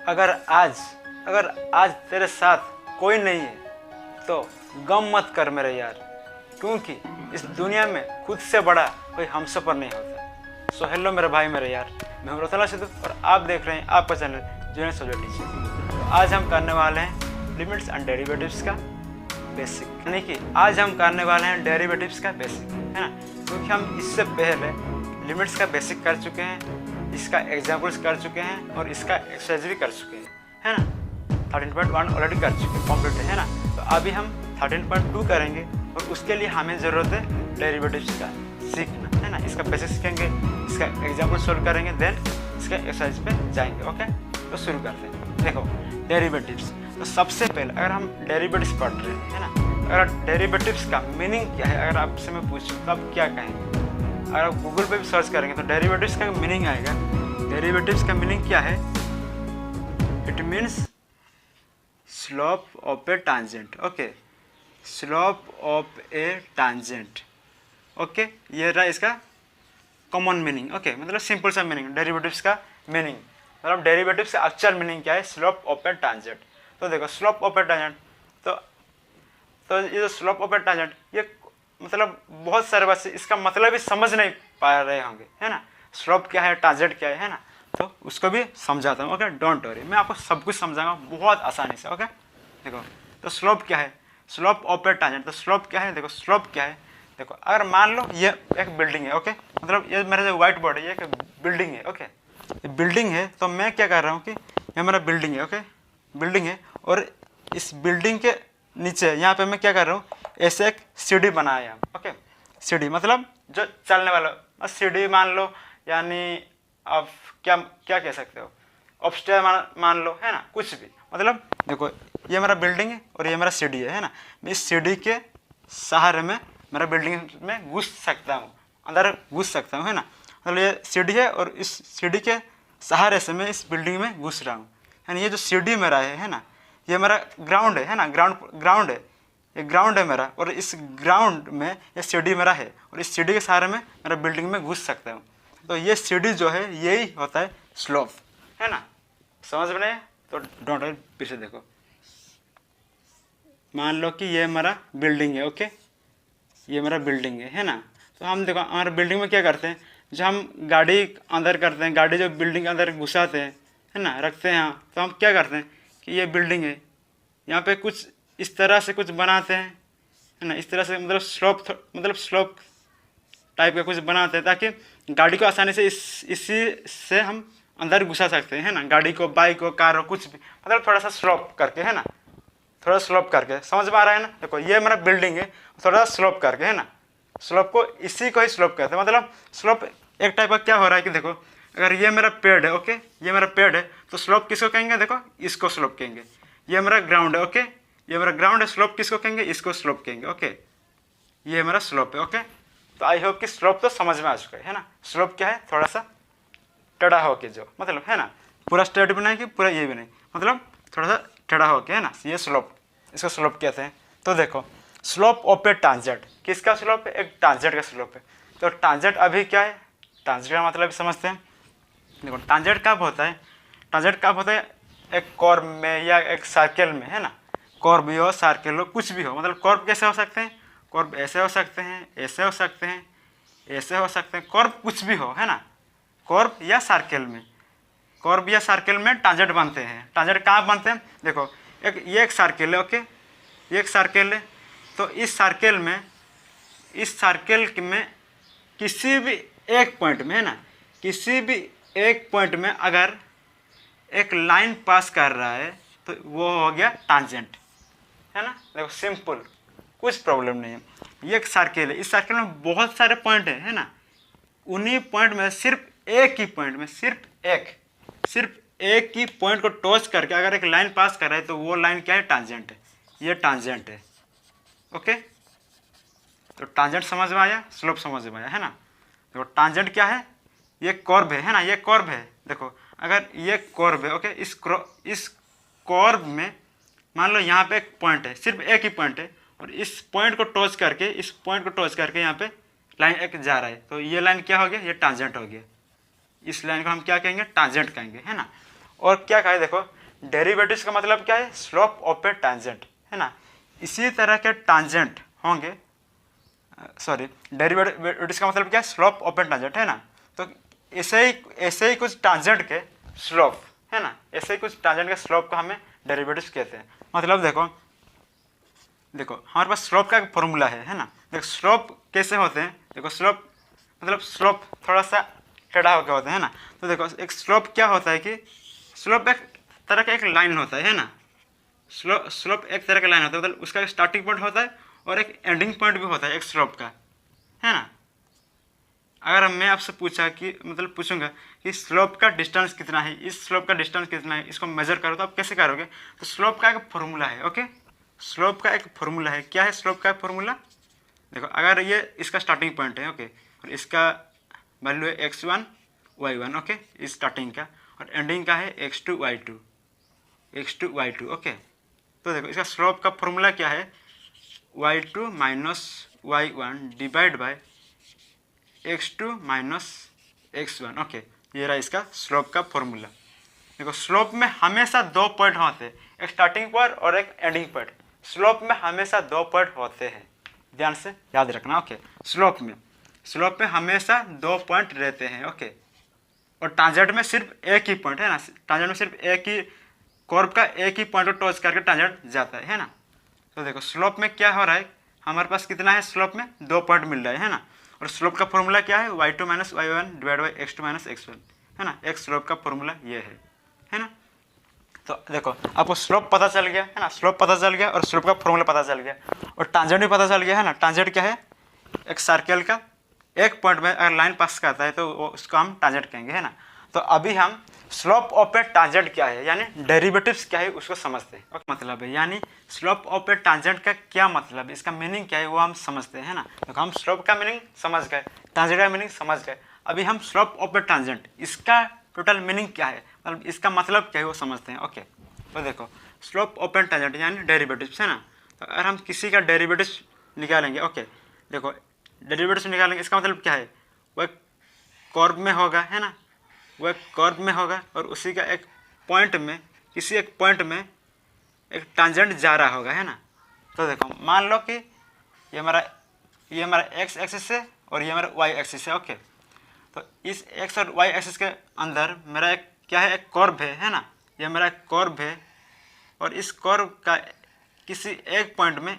अगर आज तेरे साथ कोई नहीं है तो गम मत कर मेरे यार, क्योंकि इस दुनिया में खुद से बड़ा कोई हमसफर नहीं होता। सो हेलो मेरे भाई मेरे यार, मैं हूं रतला सिद्धू और आप देख रहे हैं आपका चैनल जूनियर सब्जेक्ट टीचर। तो आज हम करने वाले हैं लिमिट्स एंड डेरिवेटिव्स का बेसिक, यानी कि आज हम करने वाले हैं डेरिवेटिव्स का बेसिक, है ना। क्योंकि हम इससे पहले लिमिट्स का बेसिक कर चुके हैं, इसका एग्जाम्पल्स कर चुके हैं और इसका एक्सरसाइज भी कर चुके हैं, है ना। 13.1 ऑलरेडी कर चुके हैं, कम्प्लीट है ना। तो अभी हम 13.2 करेंगे और उसके लिए हमें ज़रूरत है डेरिवेटिव्स का सीखना, है ना। इसका बेसिक सीखेंगे, इसका एग्जाम्पल सोल्व करेंगे, देन इसका एक्सरसाइज पे जाएंगे। ओके, तो शुरू करते हैं। देखो डेरिवेटिव्स, तो सबसे पहले अगर हम डेरिवेटिव्स पढ़ रहे हैं, है ना, अगर डेरिवेटिव्स का मीनिंग क्या है, अगर आपसे मैं पूछूं तो आप क्या कहेंगे? अगर आप गूगल पे भी सर्च करेंगे तो डेरिवेटिव्स का मीनिंग आएगा। डेरिवेटिव्स का मीनिंग क्या है? It means slope of a tangent. Okay, slope of a tangent. Okay, ये रहा इसका कॉमन मीनिंग। ओके, मतलब सिंपल सा मीनिंग डेरिवेटिव्स का मीनिंग, मतलब डेरिवेटिव्स का एक्चुअल मीनिंग क्या है? Slope of a tangent. तो देखो स्लोप ऑफ ए टांजेंट, तो ये जो स्लोप ऑफ ए टांजेंट, ये मतलब बहुत सारे बच्चे इसका मतलब भी समझ नहीं पा रहे होंगे, है ना। स्लोप क्या है, टांजेंट क्या है ना, तो उसको भी समझाता हूँ। ओके, डोंट वरी, मैं आपको सब कुछ समझाऊंगा बहुत आसानी से। ओके, देखो तो स्लोप क्या है? स्लोप ऑफ ए टांजेंट, तो स्लोप क्या है? देखो स्लोप क्या है, देखो अगर मान लो ये एक बिल्डिंग है। ओके, मतलब ये मेरा जो व्हाइट बोर्ड है ये एक बिल्डिंग है। ओके, ये बिल्डिंग है, तो मैं क्या कर रहा हूँ कि ये मेरा बिल्डिंग है। ओके, बिल्डिंग है और इस बिल्डिंग के नीचे यहाँ पे मैं क्या कर रहा हूँ, ऐसे एक सीढ़ी बनाया है। ओके, सीढ़ी मतलब जो चलने वाला सीढ़ी मान लो, यानी आप क्या क्या कह सकते हो, अपस्टेयर मान लो, है ना, कुछ भी। मतलब देखो ये मेरा बिल्डिंग है और ये मेरा सीढ़ी है ना। मैं इस सीढ़ी के सहारे में मेरा बिल्डिंग में घुस सकता हूँ, अंदर घुस सकता हूँ, है ना। मतलब ये सीढ़ी है और इस सीढ़ी के सहारे से मैं इस बिल्डिंग में घुस रहा हूँ, यानी ये जो सीढ़ी मेरा है ना, ये मेरा ग्राउंड है ना, ग्राउंड है, ये ग्राउंड है मेरा, और इस ग्राउंड में ये सीढ़ी मेरा है और इस सीढ़ी के सहारे में मेरा बिल्डिंग में घुस सकता हूँ। तो ये सीढ़ी जो है यही होता है स्लोप, है ना। समझ में नहीं? तो डोंट वरी, फिर से देखो, मान लो कि ये मेरा बिल्डिंग है। ओके, ये मेरा बिल्डिंग है ना। तो हम देखो हमारे बिल्डिंग में क्या करते हैं, जो हम गाड़ी अंदर करते हैं, गाड़ी जो बिल्डिंग के अंदर घुसाते हैं, है ना, रखते हैं यहाँ, तो हम क्या करते हैं कि ये बिल्डिंग है, यहाँ पे कुछ इस तरह से कुछ बनाते हैं, है ना, इस तरह से, मतलब स्लोप टाइप का कुछ बनाते हैं ताकि गाड़ी को आसानी से इसी से हम अंदर घुसा सकते हैं, है ना, गाड़ी को, बाइक को, कार को, कुछ भी, मतलब थोड़ा सा स्लोप करके, है ना, थोड़ा स्लोप करके। समझ में आ रहा है ना? देखो ये मेरा बिल्डिंग है, थोड़ा स्लोप करके, है ना, स्लोप को इसी को ही स्लोप कहते हैं। मतलब स्लोप एक टाइप का क्या हो रहा है कि देखो अगर ये मेरा पेड़ है, ओके, ये मेरा पेड़ है, तो स्लोप किसको कहेंगे? देखो इसको स्लोप कहेंगे। ये मेरा ग्राउंड है, ओके, ये मेरा ग्राउंड है, स्लोप किसको कहेंगे? इसको स्लोप कहेंगे। ओके, ये मेरा स्लोप है। ओके, तो आई होप कि स्लोप तो समझ में आ चुका है ना। स्लोप क्या है? थोड़ा सा टेढ़ा होके, जो मतलब, है ना, पूरा स्ट्रेट भी नहीं कि पूरा ये भी नहीं, मतलब थोड़ा सा टेढ़ा होके, है ना, ये स्लोप, इसको स्लोप कहते हैं। तो देखो स्लोप ऑफ ए टांजेंट, किसका स्लोप है? एक टांजेंट का स्लोप है। तो टांजेंट अभी क्या है? टांजेंट का मतलब समझते हैं। देखो टांजेंट कब होता है? टांजेंट कब होता है? एक कॉर्ब में या एक सर्कल में, है ना, कॉर्ब हो, सर्कल हो, कुछ भी हो। मतलब कॉर्ब कैसे हो सकते हैं? कॉर्ब ऐसे हो सकते हैं, ऐसे हो सकते हैं, ऐसे हो सकते हैं, कॉर्ब कुछ भी हो, है ना। कॉर्ब या सर्कल में, कॉर्ब या सर्कल में टांजेंट बनते हैं। टांजेंट कहाँ बनते हैं? देखो ये एक सर्कल है। ओके, ये एक सर्कल है, तो इस सर्कल में किसी भी एक पॉइंट में, है ना, किसी भी एक पॉइंट में अगर एक लाइन पास कर रहा है तो वो हो गया टांजेंट, है ना। देखो सिंपल, कुछ प्रॉब्लम नहीं है। ये एक सर्कल है, इस सर्कल में बहुत सारे पॉइंट है ना, उन्हीं पॉइंट में सिर्फ एक ही पॉइंट में सिर्फ एक ही पॉइंट को टच करके अगर एक लाइन पास कर रहा है तो वो लाइन क्या है? टांजेंट है। ये टांजेंट है। ओके, तो टांजेंट समझ में आया, स्लोप समझ में आया, है ना। देखो टांजेंट क्या है? ये कॉर्ब है ना, ये कॉर्ब है। देखो अगर ये कॉर्ब है, ओके, इस कॉर्ब में मान लो यहाँ पे एक पॉइंट है, सिर्फ एक ही पॉइंट है, और इस पॉइंट को टच करके यहाँ पे लाइन एक जा रहा है, तो ये लाइन क्या हो गया? ये टांजेंट हो गया। इस लाइन को हम क्या कहेंगे? टांजेंट कहेंगे, है ना। और क्या कहे, देखो डेरिवेटिव्स का मतलब क्या है, स्लोप ऑफ ए टांजेंट, है ना। इसी तरह के टांजेंट होंगे, सॉरी, डेरिवेटिव्स का मतलब क्या है, स्लोप ऑफ ए टांजेंट, है ना। तो ऐसे ही कुछ टांजेंट के स्लोप, है ना, ऐसे ही कुछ टांजेंट के स्लोप को हमें डेरिवेटिव्स कहते हैं। मतलब देखो हमारे पास स्लोप का एक फॉर्मूला है ना। देखो स्लोप कैसे होते हैं, देखो स्लोप मतलब स्लोप थोड़ा सा टेढ़ा होकर होते हैं ना। तो देखो एक स्लोप क्या होता है कि स्लोप एक तरह का एक लाइन होता है ना। स्लोप एक तरह का लाइन होता है, मतलब उसका एक स्टार्टिंग पॉइंट होता है और एक एंडिंग पॉइंट भी होता है एक स्लोप का, है ना। अगर मैं आपसे पूछा कि मतलब पूछूंगा कि स्लोप का डिस्टेंस कितना है, इस स्लोप का डिस्टेंस कितना है, इसको मेजर करो, तो आप कैसे करोगे। तो स्लोप का एक फॉर्मूला है, ओके, स्लोप का एक फॉर्मूला है। क्या है स्लोप का फॉर्मूला, देखो अगर ये इसका स्टार्टिंग पॉइंट है, ओके, और इसका वैल्यू है x1 y1, ओके, इस स्टार्टिंग का, और एंडिंग का है x2 y2, ओके। तो देखो इसका स्लोप का फॉर्मूला क्या है, y2 minus y1 divide by x2 minus x1, okay. ये रहा इसका स्लोप का फॉर्मूला। देखो स्लोप में हमेशा दो पॉइंट होते हैं, एक स्टार्टिंग पॉइंट और एक एंडिंग पॉइंट। स्लोप में हमेशा दो पॉइंट होते हैं, ध्यान से याद रखना, ओके। स्लोप में हमेशा दो पॉइंट रहते हैं, ओके। और टांजेंट में सिर्फ एक ही पॉइंट, है ना। टांजेंट में सिर्फ एक ही कर्व का एक ही पॉइंट को टच करके टांजेंट जाता है ना। तो देखो स्लोप में क्या हो रहा है, हमारे पास कितना है, स्लोप में दो पॉइंट मिल रहा है ना। और स्लोप का फॉर्मूला क्या है, y2 minus y1 divide by x2 minus x1, है ना। एक स्लोप का फॉर्मूला ये है ना। तो देखो आपको स्लोप पता चल गया, है ना, स्लोप पता चल गया और स्लोप का फॉर्मूला पता चल गया, और टांजेंट भी पता चल गया, है ना। टांजेंट क्या है, एक सर्कल का एक पॉइंट में अगर लाइन पास करता है तो उसको हम टांजेंट कहेंगे, है ना। तो अभी हम स्लोप ऑफ ए टांजेंट क्या है, यानी डेरिवेटिव्स क्या है, उसको समझते हैं। ओके, मतलब है यानी स्लोप ऑफ ए टांजेंट का क्या मतलब है, इसका मीनिंग क्या है वो हम समझते हैं, है ना। तो हम स्लोप का मीनिंग समझ गए, टांजेंट का मीनिंग समझ गए। अभी हम स्लोप ऑफ ए टांजेंट इसका टोटल मीनिंग क्या है, मतलब इसका मतलब क्या है वो समझते हैं। ओके, तो देखो स्लोप ऑफ ए टांजेंट यानी डेरिवेटिव्स, है ना। तो अगर हम किसी का डेरिवेटिव्स निकालेंगे, ओके, देखो डेरिवेटिव्स निकालेंगे, इसका मतलब क्या है, वह कर्व में होगा, है ना, वह कर्व में होगा और उसी का एक पॉइंट में, किसी एक पॉइंट में एक टांजेंट जा रहा होगा, है ना। तो देखो मान लो कि ये हमारा एक्स एक्सिस है और ये हमारा वाई एक्सिस है, ओके। तो इस एक्स और वाई एक्सिस के अंदर मेरा एक क्या है, एक कर्व है ना, ये मेरा एक कर्व है, और इस कर्व का किसी एक पॉइंट में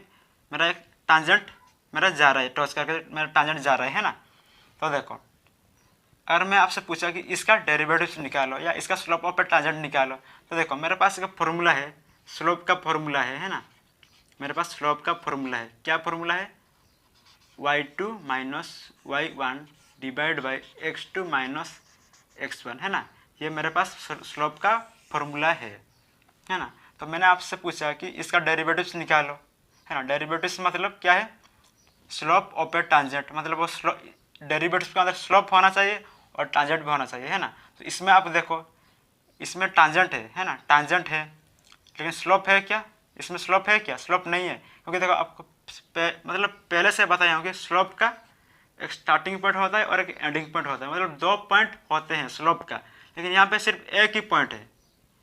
मेरा एक टांजेंट मेरा जा रहा है, टच करके मेरा टांजेंट जा रहा है ना। तो देखो अगर मैं आपसे पूछा कि इसका डेरिवेटिव्स निकालो या इसका स्लोप ऑफ ए टांजेंट निकालो, तो देखो मेरे पास एक फॉर्मूला है, स्लोप का फॉर्मूला है ना। मेरे पास स्लोप का फॉर्मूला है, क्या फॉर्मूला है, y2 minus y1 divide by x2 minus x1, है ना। ये मेरे पास स्लोप का फॉर्मूला है ना। तो मैंने आपसे पूछा कि इसका डेरिवेटिव्स निकालो, है ना। डेरिवेटिव्स मतलब क्या है, स्लोप ऑफ ए टांजेंट, मतलब वो डेरिवेटिव्स के अंदर स्लोप होना चाहिए और टांजेंट भी होना चाहिए, है ना। तो इसमें आप देखो इसमें टांजेंट है ना, टांजेंट है, लेकिन स्लोप है क्या, इसमें स्लोप है क्या, स्लोप नहीं है। क्योंकि देखो आपको मतलब पहले से बताया हूँ कि स्लोप का एक स्टार्टिंग पॉइंट होता है और एक एंडिंग पॉइंट होता है, मतलब दो पॉइंट होते हैं स्लोप का, लेकिन यहाँ पे सिर्फ एक ही पॉइंट है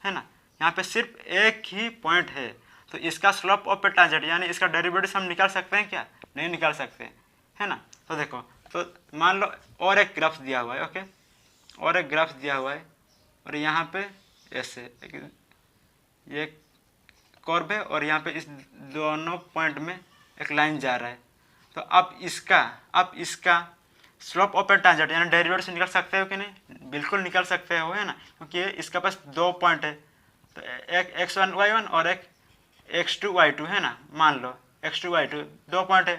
ना, यहाँ पे सिर्फ एक ही पॉइंट है। तो इसका स्लोप ऑफ ए टांजेंट यानी इसका डेरिवेटिव हम निकाल सकते हैं क्या, नहीं निकाल सकते, है ना। तो देखो, तो मान लो और एक ग्राफ दिया हुआ है, ओके, और एक ग्राफ दिया हुआ है, और यहाँ पे ऐसे ये कर्व है और यहाँ पे इस दोनों पॉइंट में एक लाइन जा रहा है। तो आप इसका स्लोप ऑफ ए टांजेंट यानी डेरिवेटिव से निकाल सकते हो कि नहीं, बिल्कुल निकाल सकते हो, है ना, क्योंकि इसका पास दो पॉइंट है, तो एक x1 y1 और एक x2 y2, है ना। मान लो x2 y2 दो पॉइंट है,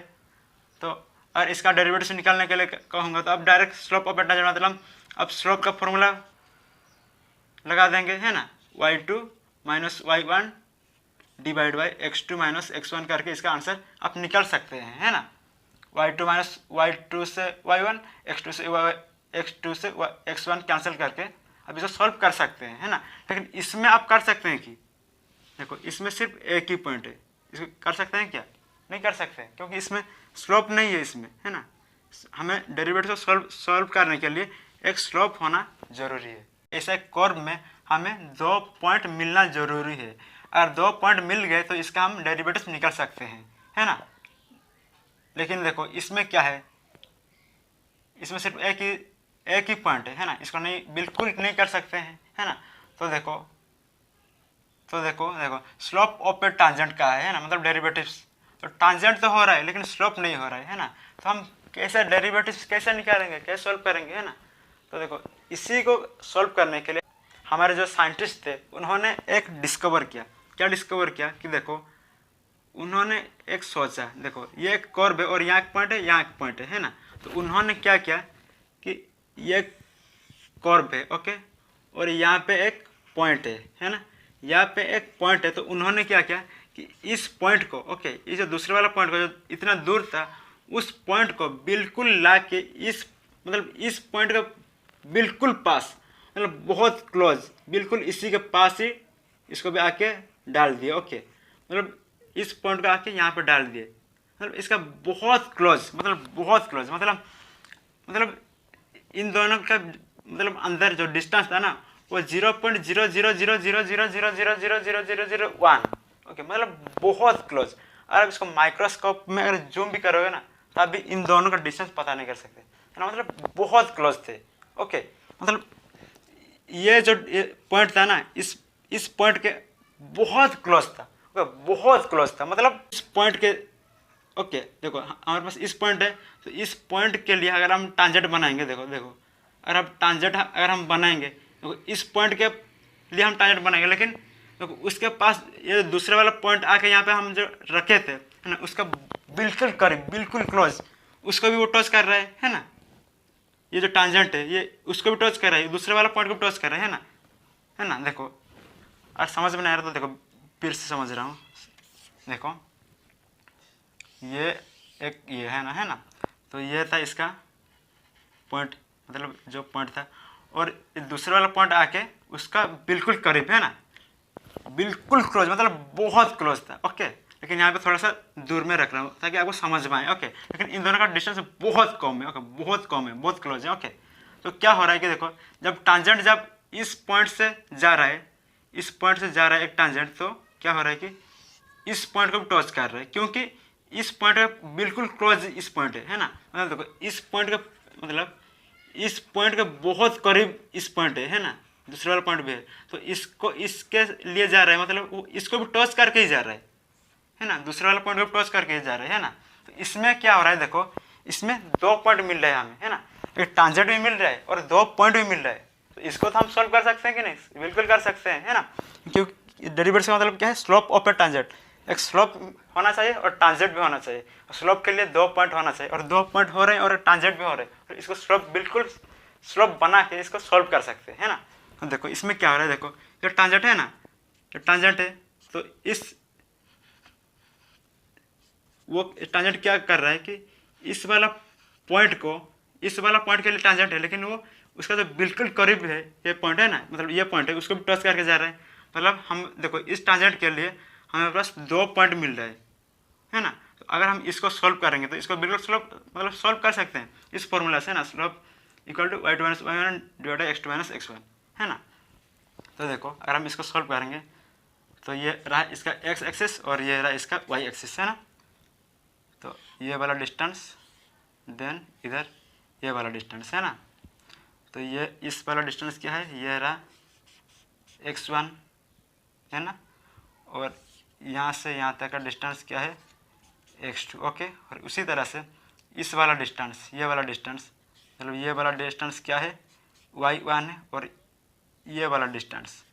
तो अगर इसका डेरिवेटिव निकालने के लिए कहूँगा तो अब direct slope of a tangent मतलब अब स्लोप का फॉर्मूला लगा देंगे, है ना, y2 minus y1 divide by x2 minus x1 करके इसका आंसर आप निकाल सकते हैं, है ना। y2 माइनस y2 से y1, x2 से x1 कैंसिल करके अब इसे सॉल्व कर सकते हैं, है ना। लेकिन इसमें आप कर सकते हैं कि देखो इसमें सिर्फ एक ही पॉइंट है, इसको कर सकते हैं क्या, नहीं कर सकते, क्योंकि इसमें स्लोप नहीं है इसमें, है ना। हमें डेरिवेटिव को सॉल्व करने के लिए एक स्लोप होना जरूरी है। ऐसे कर्व में हमें 2 पॉइंट मिलना जरूरी है। अगर 2 पॉइंट मिल गए तो इसका हम डेरिवेटिव निकाल सकते हैं, है ना। लेकिन देखो इसमें क्या है, इसमें सिर्फ एक ही पॉइंट है ना, इसको नहीं बिल्कुल नहीं कर सकते हैं, है ना। तो देखो स्लोप ऑफ ए टांजेंट का है ना, मतलब डेरिवेटिव्स। तो टांजेंट तो हो रहा है लेकिन स्लोप नहीं हो रहा है ना। तो हम कैसे डेरिवेटिव्स कैसे निकालेंगे, कैसे सॉल्व करेंगे, है ना। तो देखो इसी को सॉल्व करने के लिए हमारे जो साइंटिस्ट थे उन्होंने एक डिस्कवर किया। क्या डिस्कवर किया कि देखो उन्होंने एक सोचा, देखो ये एक कर्व है और यहाँ एक पॉइंट है, यहाँ एक पॉइंट है ना। तो उन्होंने क्या किया कि ये कर्व है, ओके, और यहाँ पे एक पॉइंट है ना, यहाँ पे एक पॉइंट है। तो उन्होंने क्या किया कि इस पॉइंट को, ओके, ये जो दूसरे वाला पॉइंट को जो इतना दूर था उस पॉइंट को बिल्कुल ला के इस पॉइंट का बिल्कुल पास, मतलब बहुत क्लोज, बिल्कुल इसी के पास ही इसको भी आके डाल दिए, ओके, मतलब इस पॉइंट को आके यहाँ पे डाल दिए, मतलब इसका बहुत क्लोज, मतलब बहुत क्लोज, मतलब इन दोनों का मतलब अंदर जो डिस्टेंस था ना वो 0.0000000000001, ओके, मतलब बहुत क्लोज। और आप इसको माइक्रोस्कोप में अगर जूम भी करोगे ना तब भी इन दोनों का डिस्टेंस पता नहीं कर सकते, है ना, मतलब बहुत क्लोज थे, ओके। मतलब ये जो पॉइंट था ना इस पॉइंट के बहुत क्लोज था, बहुत क्लोज था, मतलब इस पॉइंट के, ओके, देखो हमारे पास इस पॉइंट है। तो इस पॉइंट के लिए अगर हम टांजेंट बनाएंगे, देखो अगर आप टांजेंट अगर हम बनाएंगे, देखो इस पॉइंट के लिए हम टांजेंट बनाएंगे, लेकिन देखो उसके पास ये दूसरे वाला पॉइंट आके यहाँ पे हम जो रखे थे, है ना, उसका बिल्कुल करीब, बिल्कुल क्लोज, उसको भी वो टच कर रहा है ना। ये जो टांजेंट है ये उसको भी टच कर रहा है, दूसरे वाला पॉइंट को टच कर रहा है ना। देखो और समझ में नहीं आ रहा तो देखो फिर से समझ रहा हूँ। देखो ये एक ये है ना, तो ये था इसका पॉइंट, मतलब जो पॉइंट था, और दूसरे वाला पॉइंट आके उसका बिल्कुल करीब, है ना, बिल्कुल क्लोज, मतलब बहुत क्लोज था, ओके। लेकिन यहाँ पे थोड़ा सा दूर में रख रहा हूँ ताकि आपको समझ में आए, ओके। लेकिन इन दोनों का डिस्टेंस बहुत कम है, ओके, बहुत कम है, बहुत क्लोज है, ओके। तो क्या हो रहा है कि देखो जब टांजेंट जब इस पॉइंट से जा रहा है, इस पॉइंट से जा रहा है एक टांजेंट, तो क्या हो रहा है कि इस पॉइंट को भी टच कर रहा है, क्योंकि इस पॉइंट का बिल्कुल क्लोज इस पॉइंट है ना, मतलब देखो इस पॉइंट का मतलब इस पॉइंट के बहुत करीब इस पॉइंट है ना, दूसरे वाला पॉइंट भी है। तो इसको इसके लिए जा रहा है, मतलब वो इसको भी टच करके ही जा रहा है ना, दूसरे वाला पॉइंट को भी टच करके ही जा रहा है ना। तो इसमें क्या हो रहा है, देखो इसमें 2 पॉइंट मिल रहे हैं हमें, है ना, एक टांजेंट भी मिल रहा है और 2 पॉइंट भी मिल रहा है। तो इसको तो हम सॉल्व कर सकते हैं कि नहीं, बिल्कुल कर सकते हैं, है ना, क्योंकि डेरिवेटिव का मतलब क्या है, स्लोप ऑफ ए टांजेंट। एक स्लोप होना चाहिए और टांजेंट भी होना चाहिए। स्लोप के लिए 2 पॉइंट होना चाहिए और 2 पॉइंट हो रहे हैं और टांजेंट भी हो रहे हैं, और इसको स्लोप बिल्कुल स्लोप बना के इसको सॉल्व कर सकते हैं, है ना। तो देखो इसमें क्या हो रहा है, देखो ये टांजेंट है ना, ये टांजेंट है, तो वो टांजेंट क्या कर रहा है कि इस वाला पॉइंट के लिए टांजेंट है, लेकिन वो उसका जो बिल्कुल करीब है ये पॉइंट है ना, मतलब ये पॉइंट है, उसको भी टच करके जा रहा है। मतलब हम देखो इस टांजेंट के लिए हमें पास 2 पॉइंट मिल रहा है ना। तो अगर हम इसको सॉल्व करेंगे तो इसको बिल्कुल मतलब सॉल्व कर सकते हैं इस फॉर्मूला से ना, slope equal to y2 - y1 divide by x2 - x1, है ना। तो देखो अगर हम इसको सॉल्व करेंगे तो ये रहा इसका x एक्सिस और ये रहा इसका y एक्सिस, है ना। तो ये वाला डिस्टेंस, देन इधर ये वाला डिस्टेंस, है ना। तो ये इस वाला डिस्टेंस क्या है, ये रहा x1, है ना, और यहाँ से यहाँ तक का डिस्टेंस क्या है x2, ओके। और उसी तरह से इस वाला डिस्टेंस, ये वाला डिस्टेंस, मतलब ये वाला डिस्टेंस क्या है y1 है, और ये वाला डिस्टेंस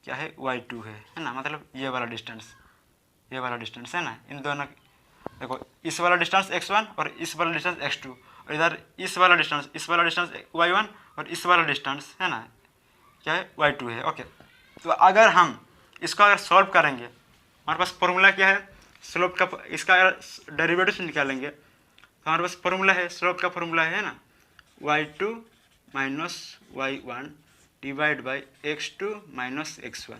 क्या है y2 है ना, मतलब ये वाला डिस्टेंस है ना। इन दोनों देखो इस वाला डिस्टेंस x1 और इस वाला डिस्टेंस x2, और इधर इस वाला डिस्टेंस y1 और इस वाला डिस्टेंस है ना क्या है y2 है, ओके। तो अगर हम इसको अगर सॉल्व करेंगे, हमारे पास फॉर्मूला क्या है स्लोप का, इसका अगर डेरिवेटिव निकालेंगे तो हमारे पास फॉर्मूला है, स्लोप का फॉर्मूला है ना, y2 - y1 divide by x2 - x1,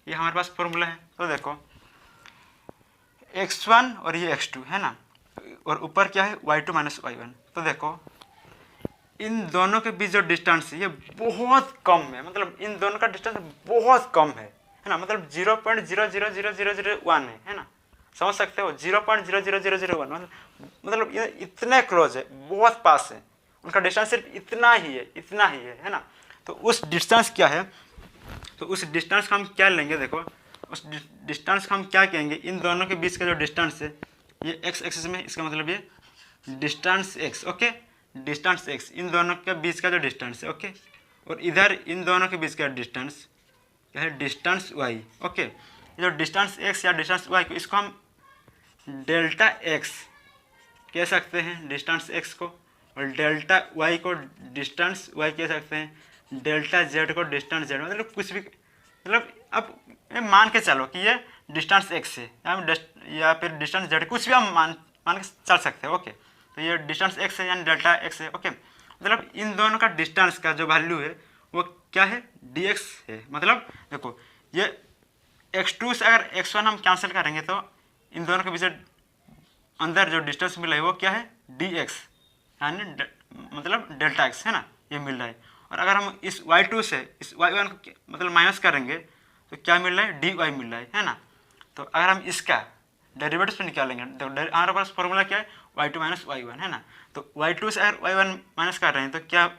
ये हमारे पास फॉर्मूला है। तो देखो x1 और ये x2 है ना, और ऊपर क्या है y2 - y1। तो देखो इन दोनों के बीच जो डिस्टेंस है ये बहुत कम है, मतलब इन दोनों का डिस्टेंस बहुत कम है ना, मतलब 0.0000001 है ना, समझ सकते हो 0.00001, मतलब ये इतने क्लोज है, बहुत पास है, उनका डिस्टेंस सिर्फ इतना ही है, इतना ही है ना। तो उस डिस्टेंस क्या है, तो उस डिस्टेंस का हम क्या लेंगे, देखो उस डिस्टेंस का हम क्या कहेंगे, इन दोनों के बीच का जो डिस्टेंस है ये एक्स एक्सिस में, इसका मतलब ये distance X, okay, distance X, इन दोनों के बीच का जो डिस्टेंस है, ओके, और इधर इन दोनों के बीच का डिस्टेंस क्या है, डिस्टेंस वाई, ओके। ये जो डिस्टेंस एक्स या डिस्टेंस वाई को, इसको हम डेल्टा एक्स कह सकते हैं, डिस्टेंस एक्स को, और डेल्टा वाई को डिस्टेंस वाई कह सकते हैं, डेल्टा जेड को डिस्टेंस जेड, मतलब कुछ भी, मतलब अब मान के चलो कि ये डिस्टेंस एक्स है या फिर डिस्टेंस जेड, कुछ भी हम मान के चल सकते हैं, ओके। तो ये डिस्टेंस एक्स है यानी डेल्टा एक्स है, ओके। मतलब इन दोनों का डिस्टेंस का जो वैल्यू है वो क्या है, डी एक्स है। मतलब देखो ये x2 से अगर x1 हम कैंसिल करेंगे तो इन दोनों के बीच अंदर जो डिस्टेंस मिला है वो क्या है, डी एक्स, यानी मतलब डेल्टा एक्स है ना, ये मिल रहा है। और अगर हम इस y2 से इस y1 को मतलब माइनस करेंगे तो क्या मिल रहा है, dy मिल रहा है ना। तो अगर हम इसका डेरिवेटिव निकालेंगे तो हमारे पास फॉर्मूला क्या है, y2 माइनस y1 है ना। तो y2 से अगर y1 माइनस कर रहे हैं तो क्या,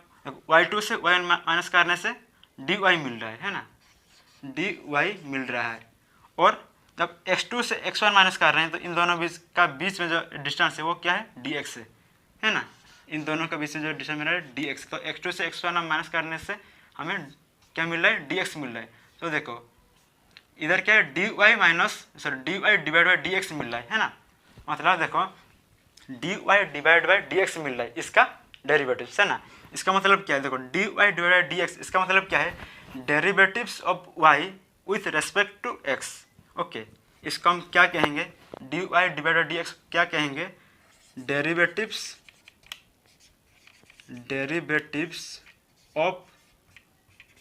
y2 से y1 माइनस करने से dy मिल रहा है ना, dy मिल रहा है। और जब x2 से x1 माइनस कर रहे हैं तो इन दोनों बीच में जो डिस्टेंस है वो क्या है, dx है ना, इन दोनों के बीच में जो डिस्टेंस मिल रहा है dx। तो x2 से x1 हम माइनस करने से हमें क्या मिल रहा है, dx मिल रहा है। तो देखो इधर क्या है, dy डिवाइड बाई dx मिल रहा है ना, मतलब देखो dy डिवाइड बाई dx मिल रहा है, इसका डेरिवेटिव है ना। इसका मतलब क्या है, देखो dy डिवाइड बाई dx, इसका मतलब क्या है, derivatives of y with respect to x, okay. इसको हम क्या कहेंगे, dy डिवाइड बाई dx क्या कहेंगे, derivatives of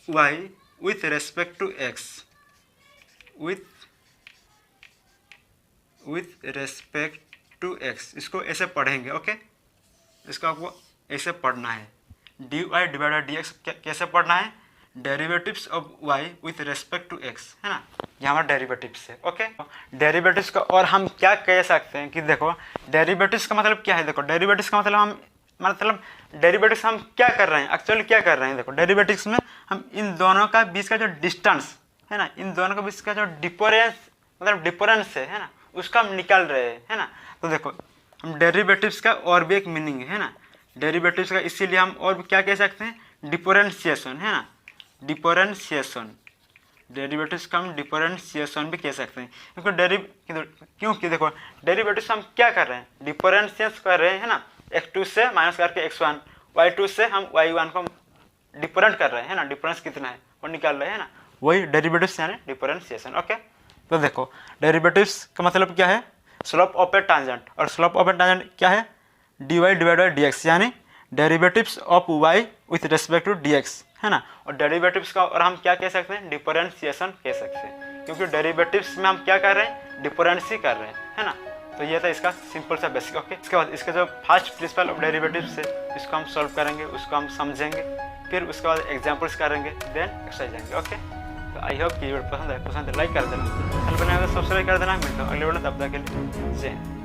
y with respect to x, with respect to x, इसको ऐसे पढ़ेंगे, ओके। इसको आपको ऐसे पढ़ना है, dy डिवाइड बाई dx कैसे पढ़ना है, derivatives of y with respect to x है ना, ये हमारा डेरिवेटिव्स है, ओके। डेरिवेटिव्स का और हम क्या कह सकते हैं कि देखो डेरिवेटिव्स का मतलब क्या है, देखो डेरिवेटिव्स का मतलब डेरिवेटिव्स हम क्या कर रहे हैं, एक्चुअली क्या कर रहे हैं, देखो डेरिवेटिव्स में हम इन दोनों का बीच का जो डिस्टेंस है ना, इन दोनों के बीच का जो डिफरेंस है ना, उसका हम निकाल रहे हैं, है ना। तो देखो हम डेरिवेटिव्स का और भी एक मीनिंग है ना, डेरिवेटिव्स का इसीलिए हम और भी क्या कह सकते हैं, डिफरेंशिएशन है ना, डिफरेंशिएशन, डेरिवेटिव्स का हम डिफरेंशिएशन भी कह सकते हैं, क्योंकि देखो डेरिवेटिव्स हम क्या कर रहे हैं, डिफरेंशिएट कर रहे हैं है ना, x2 से माइनस करके x1, y2 से हम y1 को डिफरेंट कर रहे हैं ना, डिफरेंस कितना है वो निकाल रहे हैं ना, वही डेरिवेटिव्स यानी डिफरेंशिएशन, ओके। तो देखो डेरिवेटिव्स का मतलब क्या है, स्लोप ऑफ ए टांजेंट, और स्लोप ऑफ ए टांजेंट क्या है, dy डिवाइड बाई dx, यानी derivatives of y with respect to dx है ना। और डेरिवेटिव्स का और हम क्या कह सकते हैं, डिफरेंशिएशन कह सकते हैं, क्योंकि डेरिवेटिव्स में हम क्या कर रहे हैं, डिफरेंस ही कर रहे हैं, है ना। तो ये था इसका सिंपल सा बेसिक, ओके। इसके बाद इसका जो फर्स्ट प्रिंसिपल ऑफ डेरिवेटिव्स है इसको हम सॉल्व करेंगे, उसको हम समझेंगे, फिर उसके बाद एग्जाम्पल्स करेंगे, देन एक्सरसाइज जाएंगे, ओके। तो आई होप कि वीडियो पसंद है लाइक कर देना, चैनल बनाए तो सब्सक्राइब कर देना। मिलता हूँ अगले वीडियो, तब तक के लिए जय हिंद।